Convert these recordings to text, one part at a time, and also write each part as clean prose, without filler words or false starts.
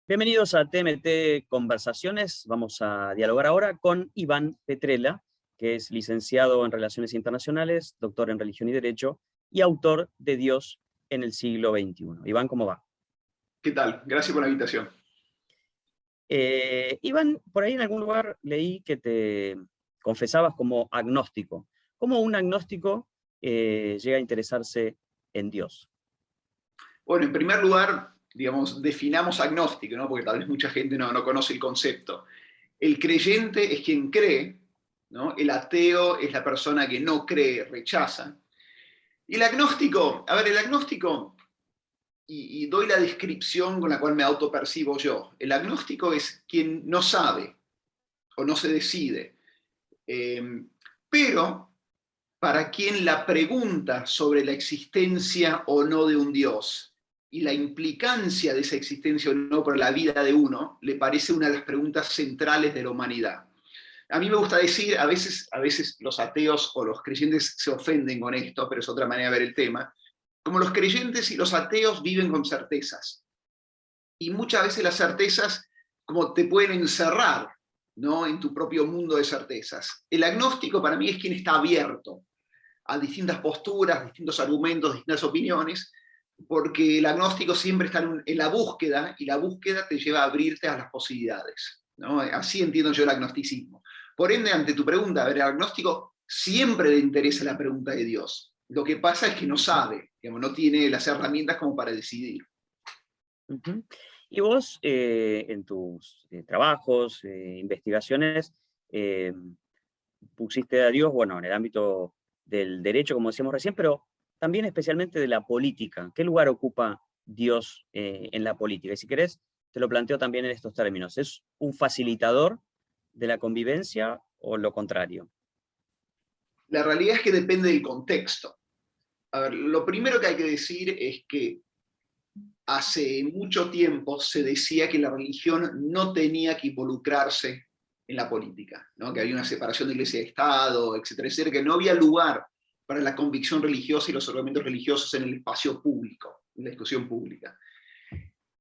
Bienvenidos a TMT Conversaciones. Vamos a dialogar ahora con Iván Petrella, que es licenciado en Relaciones Internacionales, doctor en Religión y Derecho y autor de Dios en el siglo XXI. Iván, ¿cómo va? ¿Qué tal? Gracias por la invitación. Iván, por ahí en algún lugar leí que te confesabas como agnóstico. ¿Cómo un agnóstico llega a interesarse en Dios? Bueno, en primer lugar, digamos, definamos agnóstico, ¿no? Porque tal vez mucha gente no conoce el concepto. El creyente es quien cree, ¿no? El ateo es la persona que no cree, rechaza. Y el agnóstico, a ver, el agnóstico, y doy la descripción con la cual me autopercibo yo, el agnóstico es quien no sabe o no se decide, pero para quien la pregunta sobre la existencia o no de un Dios y la implicancia de esa existencia o no para la vida de uno le parece una de las preguntas centrales de la humanidad. A mí me gusta decir, a veces los ateos o los creyentes se ofenden con esto, pero es otra manera de ver el tema, como los creyentes y los ateos viven con certezas. Y muchas veces las certezas como te pueden encerrar, ¿no? En tu propio mundo de certezas. El agnóstico para mí es quien está abierto a distintas posturas, distintos argumentos, distintas opiniones, porque el agnóstico siempre está en la búsqueda, y la búsqueda te lleva a abrirte a las posibilidades, ¿no? Así entiendo yo el agnosticismo. Por ende, ante tu pregunta, a ver, el agnóstico siempre le interesa la pregunta de Dios. Lo que pasa es que no sabe, digamos, no tiene las herramientas como para decidir. Ujú. Y vos, en tus trabajos, investigaciones, eh, pusiste a Dios, bueno, en el ámbito del derecho, como decíamos recién, pero también especialmente de la política. ¿Qué lugar ocupa Dios en la política? Y si querés, te lo planteo también en estos términos. ¿Es un facilitador de la convivencia o lo contrario? La realidad es que depende del contexto. A ver, lo primero que hay que decir es que hace mucho tiempo se decía que la religión no tenía que involucrarse en la política, ¿no? Que había una separación de iglesia y Estado, etcétera, etcétera, que no había lugar para la convicción religiosa y los argumentos religiosos en el espacio público, en la discusión pública.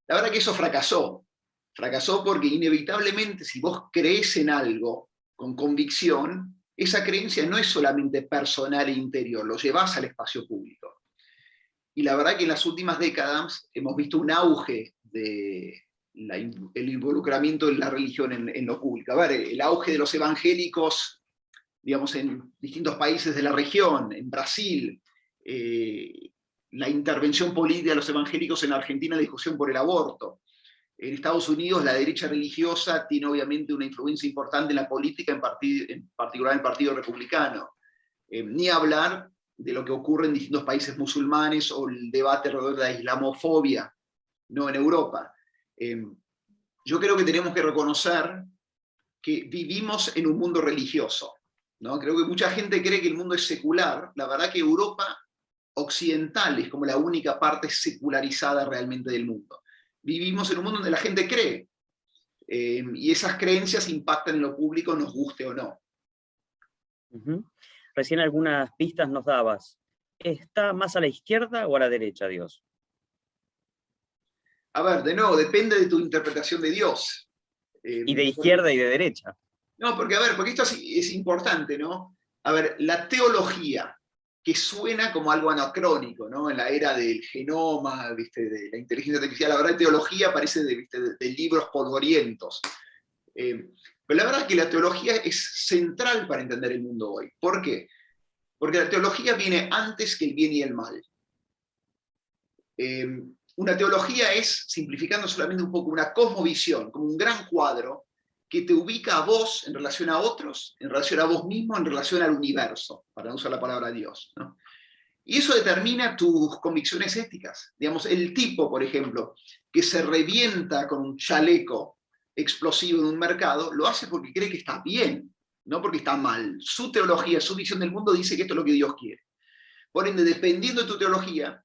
La verdad que eso fracasó porque inevitablemente si vos crees en algo con convicción, esa creencia no es solamente personal e interior, lo llevas al espacio público. Y la verdad que en las últimas décadas hemos visto un auge de el involucramiento de la religión en lo público. A ver, el auge de los evangélicos, digamos, en distintos países de la región, en Brasil, la intervención política de los evangélicos en Argentina, la discusión por el aborto. En Estados Unidos, la derecha religiosa tiene obviamente una influencia importante en la política, en particular en el Partido Republicano. Ni hablar de lo que ocurre en distintos países musulmanes o el debate alrededor de la islamofobia, ¿no? En Europa. Yo creo que tenemos que reconocer que vivimos en un mundo religioso, ¿no? Creo que mucha gente cree que el mundo es secular. La verdad que Europa occidental es como la única parte secularizada realmente del mundo. Vivimos en un mundo donde la gente cree, y esas creencias impactan en lo público, nos guste o no. Ujú. Recién algunas pistas nos dabas. ¿Está más a la izquierda o a la derecha Dios? A ver, de nuevo, depende de tu interpretación de Dios. Y de Porque, izquierda y de derecha. no, porque a ver, porque esto es importante, ¿no? A ver, la teología, que suena como algo anacrónico, ¿no? En la era del genoma, ¿viste? De la inteligencia artificial, la verdad, teología parece ¿viste? De libros polvorientos. Pero la verdad es que la teología es central para entender el mundo hoy. ¿Por qué? Porque la teología viene antes que el bien y el mal. Una teología es, simplificando solamente un poco, una cosmovisión, como un gran cuadro que te ubica a vos en relación a otros, en relación a vos mismo, en relación al universo, para no usar la palabra Dios, ¿no? Y eso determina tus convicciones éticas. Digamos, el tipo, por ejemplo, que se revienta con un chaleco explosivo en un mercado, lo hace porque cree que está bien, no porque está mal. Su teología, su visión del mundo dice que esto es lo que Dios quiere. Por ende, dependiendo de tu teología,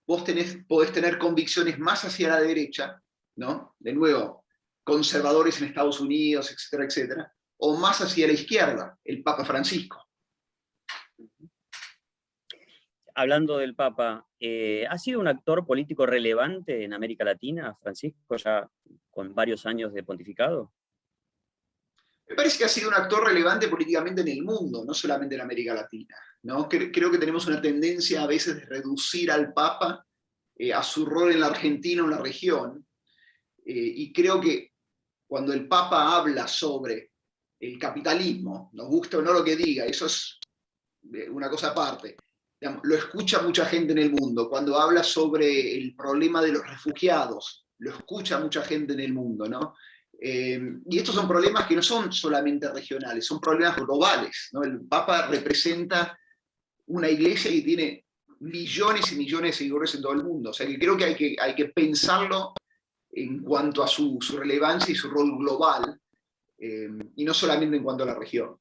vos podés tener convicciones más hacia la derecha, ¿no? De nuevo, conservadores en Estados Unidos, etcétera, etcétera, o más hacia la izquierda, el Papa Francisco. Hablando del Papa, ¿ha sido un actor político relevante en América Latina, Francisco? Ya con varios años de pontificado? Me parece que ha sido un actor relevante políticamente en el mundo, no solamente en América Latina, ¿no? Creo que tenemos una tendencia a veces de reducir al Papa a su rol en la Argentina o en la región, y creo que cuando el Papa habla sobre el capitalismo, nos gusta o no lo que diga, eso es una cosa aparte, digamos, lo escucha mucha gente en el mundo. Cuando habla sobre el problema de los refugiados, lo escucha mucha gente en el mundo, ¿no? Y estos son problemas que no son solamente regionales, son problemas globales, ¿no? El Papa representa una iglesia que tiene millones y millones de seguidores en todo el mundo. O sea que creo que hay que pensarlo en cuanto a su relevancia y su rol global, y no solamente en cuanto a la región.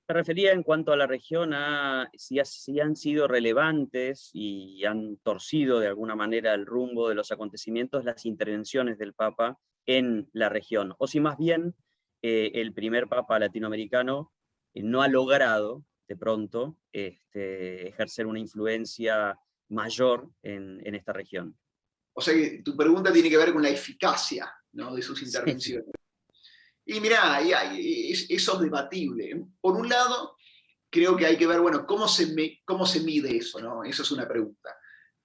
Me refería en cuanto a la región a si han sido relevantes y han torcido de alguna manera el rumbo de los acontecimientos las intervenciones del Papa en la región, o si más bien el primer Papa latinoamericano no ha logrado de pronto ejercer una influencia mayor en esta región. O sea que tu pregunta tiene que ver con la eficacia, ¿no?, de sus Sí. intervenciones. Y mirá, eso es debatible. Por un lado, creo que hay que ver, bueno, cómo se mide eso, ¿no? Eso es una pregunta.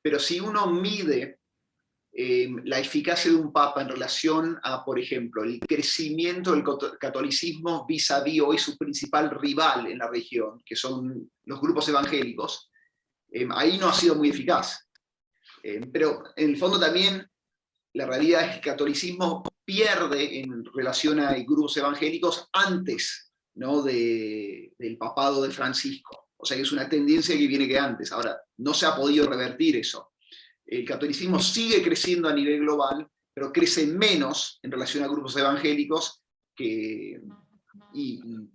Pero si uno mide la eficacia de un papa en relación a, por ejemplo, el crecimiento del catolicismo vis-à-vis hoy su principal rival en la región, que son los grupos evangélicos, ahí no ha sido muy eficaz. Pero en el fondo también la realidad es que el catolicismo pierde en relación a grupos evangélicos antes, ¿no?, del papado de Francisco. O sea que es una tendencia que viene que antes. Ahora, no se ha podido revertir eso. El catolicismo sigue creciendo a nivel global, pero crece menos en relación a grupos evangélicos, y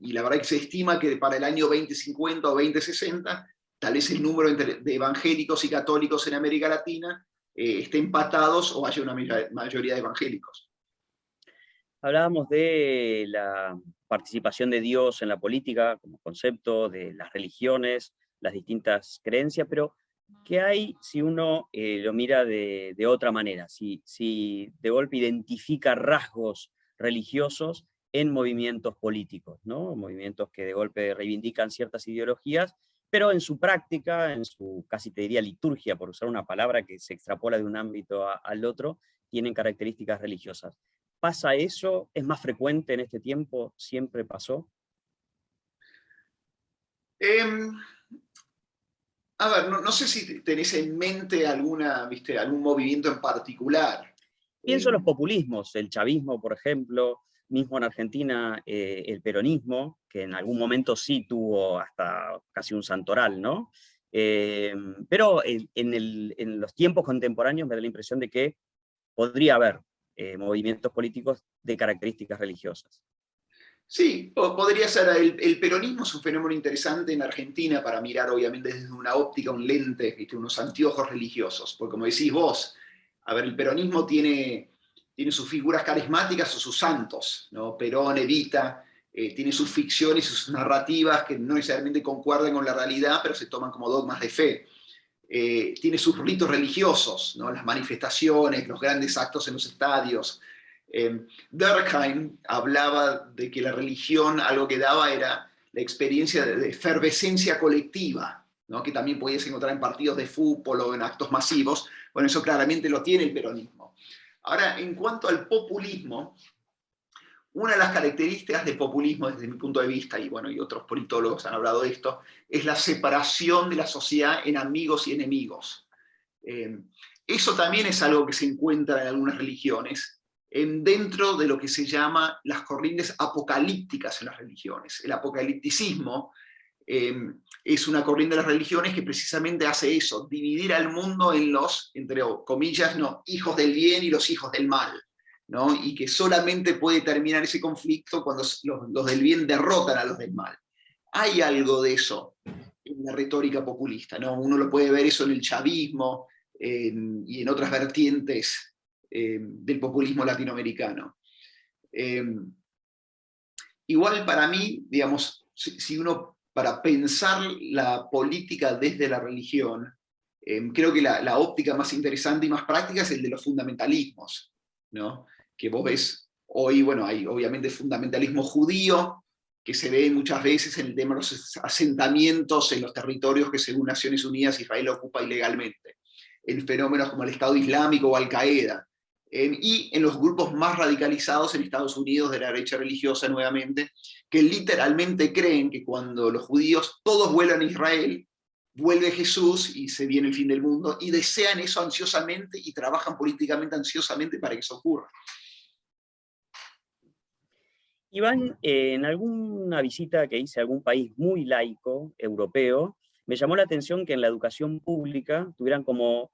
la verdad que se estima que para el año 2050 o 2060, tal vez el número de evangélicos y católicos en América Latina esté empatados o haya una mayoría de evangélicos. Hablábamos de la participación de Dios en la política como concepto, de las religiones, las distintas creencias, pero ¿qué hay si uno lo mira de otra manera? Si de golpe identifica rasgos religiosos en movimientos políticos, ¿no? Movimientos que de golpe reivindican ciertas ideologías, pero en su práctica, en su casi te diría liturgia, por usar una palabra que se extrapola de un ámbito al otro, tienen características religiosas. ¿Pasa eso? ¿Es más frecuente en este tiempo? ¿Siempre pasó? Eh, a ver, no sé si tenés en mente algún movimiento en particular. Pienso en los populismos, el chavismo, por ejemplo, mismo en Argentina, el peronismo, que en algún momento sí tuvo hasta casi un santoral, ¿no? Pero en los tiempos contemporáneos me da la impresión de que podría haber movimientos políticos de características religiosas. Sí, podría ser. El peronismo es un fenómeno interesante en Argentina para mirar, obviamente, desde una óptica, un lente, ¿viste?, unos anteojos religiosos. Porque como decís vos, a ver, el peronismo tiene sus figuras carismáticas o sus santos, ¿no? Perón, Evita, tiene sus ficciones y sus narrativas que no necesariamente concuerdan con la realidad, pero se toman como dogmas de fe. Tiene sus ritos religiosos, ¿no?, las manifestaciones, los grandes actos en los estadios. Durkheim hablaba de que la religión algo que daba era la experiencia de efervescencia colectiva, ¿no?, que también podías encontrar en partidos de fútbol o en actos masivos. Bueno, eso claramente lo tiene el peronismo. Ahora, en cuanto al populismo, una de las características del populismo, desde mi punto de vista, y bueno, y otros politólogos han hablado de esto, es la separación de la sociedad en amigos y enemigos. Eso también es algo que se encuentra en algunas religiones, dentro de lo que se llama las corrientes apocalípticas en las religiones. El apocalipticismo es una corriente de las religiones que precisamente hace eso, dividir al mundo en los, entre comillas, no, hijos del bien y los hijos del mal, ¿no? Y que solamente puede terminar ese conflicto cuando los del bien derrotan a los del mal. Hay algo de eso en la retórica populista, ¿no? Uno lo puede ver eso en el chavismo y en otras vertientes del populismo latinoamericano. Igual para mí, digamos, si uno, para pensar la política desde la religión, creo que la óptica más interesante y más práctica es el de los fundamentalismos. ¿no? Que vos ves hoy, bueno, hay obviamente fundamentalismo judío, que se ve muchas veces en el tema de los asentamientos en los territorios que según Naciones Unidas Israel ocupa ilegalmente, en fenómenos como el Estado Islámico o Al-Qaeda, y en los grupos más radicalizados en Estados Unidos de la derecha religiosa nuevamente, que literalmente creen que cuando los judíos todos vuelan a Israel, vuelve Jesús y se viene el fin del mundo, y desean eso ansiosamente y trabajan políticamente ansiosamente para que eso ocurra. Iván, en alguna visita que hice a algún país muy laico, europeo, me llamó la atención que en la educación pública tuvieran como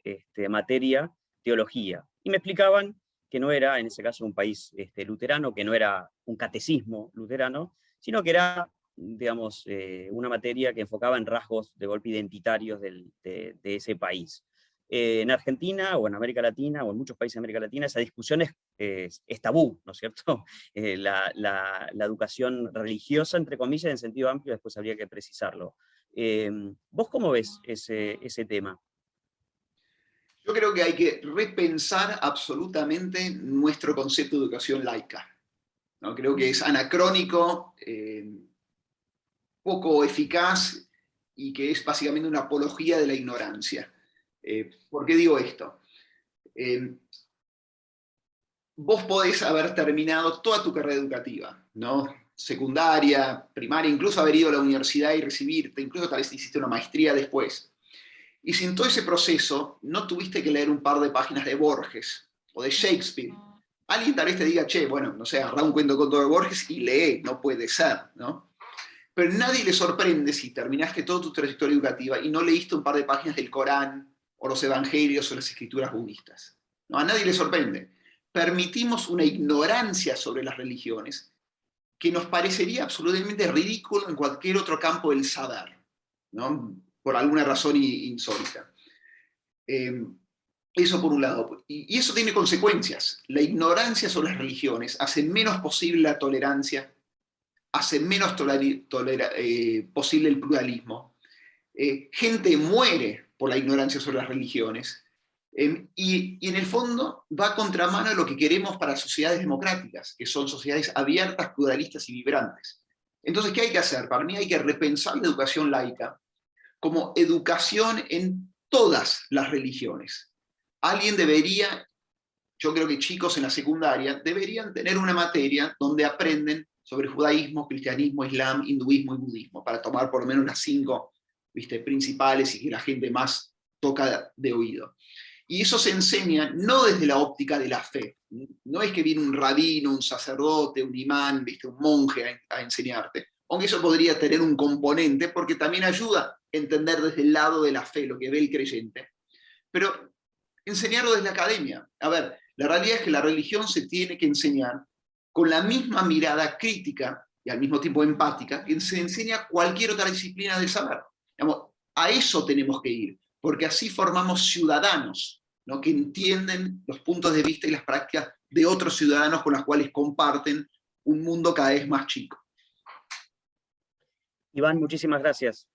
materia teología. Y me explicaban que no era, en ese caso, un país luterano, que no era un catecismo luterano, sino que era, digamos, una materia que enfocaba en rasgos de golpe identitarios de ese país. En Argentina, o en América Latina, o en muchos países de América Latina, esa discusión es tabú, ¿no es cierto? La educación religiosa, entre comillas, en sentido amplio, después habría que precisarlo. ¿Vos cómo ves ese tema? Yo creo que hay que repensar absolutamente nuestro concepto de educación laica, ¿no? Creo que es anacrónico, poco eficaz y que es básicamente una apología de la ignorancia. ¿Por qué digo esto? Vos podés haber terminado toda tu carrera educativa, ¿no? Secundaria, primaria, incluso haber ido a la universidad y recibirte, incluso tal vez hiciste una maestría después. Y si en todo ese proceso no tuviste que leer un par de páginas de Borges o de Shakespeare, alguien tal vez te diga, che, bueno, no sé, agarrá un cuento con todo de Borges y lee, no puede ser, ¿no? Pero nadie le sorprende si terminaste toda tu trayectoria educativa y no leíste un par de páginas del Corán o los evangelios o las escrituras budistas. No, a nadie le sorprende. Permitimos una ignorancia sobre las religiones que nos parecería absolutamente ridículo en cualquier otro campo del saber, ¿no? Por alguna razón insólita. Eso por un lado. Y eso tiene consecuencias. La ignorancia sobre las religiones hace menos posible la tolerancia, hace menos posible el pluralismo. Gente muere por la ignorancia sobre las religiones. Y en el fondo va a contramano de lo que queremos para sociedades democráticas, que son sociedades abiertas, pluralistas y vibrantes. Entonces, ¿qué hay que hacer? Para mí hay que repensar la educación laica como educación en todas las religiones. Alguien debería, yo creo que chicos en la secundaria, deberían tener una materia donde aprenden sobre judaísmo, cristianismo, islam, hinduismo y budismo, para tomar por lo menos las 5, ¿viste?, principales y que la gente más toca de oído. Y eso se enseña no desde la óptica de la fe. No es que viene un rabino, un sacerdote, un imán, ¿viste?, un monje a enseñarte. Aunque eso podría tener un componente, porque también ayuda a entender desde el lado de la fe lo que ve el creyente. Pero enseñarlo desde la academia. A ver, la realidad es que la religión se tiene que enseñar con la misma mirada crítica y al mismo tiempo empática que se enseña cualquier otra disciplina del saber. Digamos, a eso tenemos que ir, porque así formamos ciudadanos, ¿no?, que entienden los puntos de vista y las prácticas de otros ciudadanos con los cuales comparten un mundo cada vez más chico. Iván, muchísimas gracias.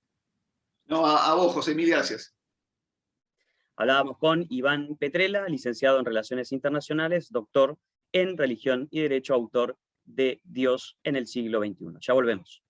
No, a vos, José, mil gracias. Hablábamos con Iván Petrella, licenciado en Relaciones Internacionales, doctor en Religión y Derecho, autor de Dios en el siglo XXI. Ya volvemos.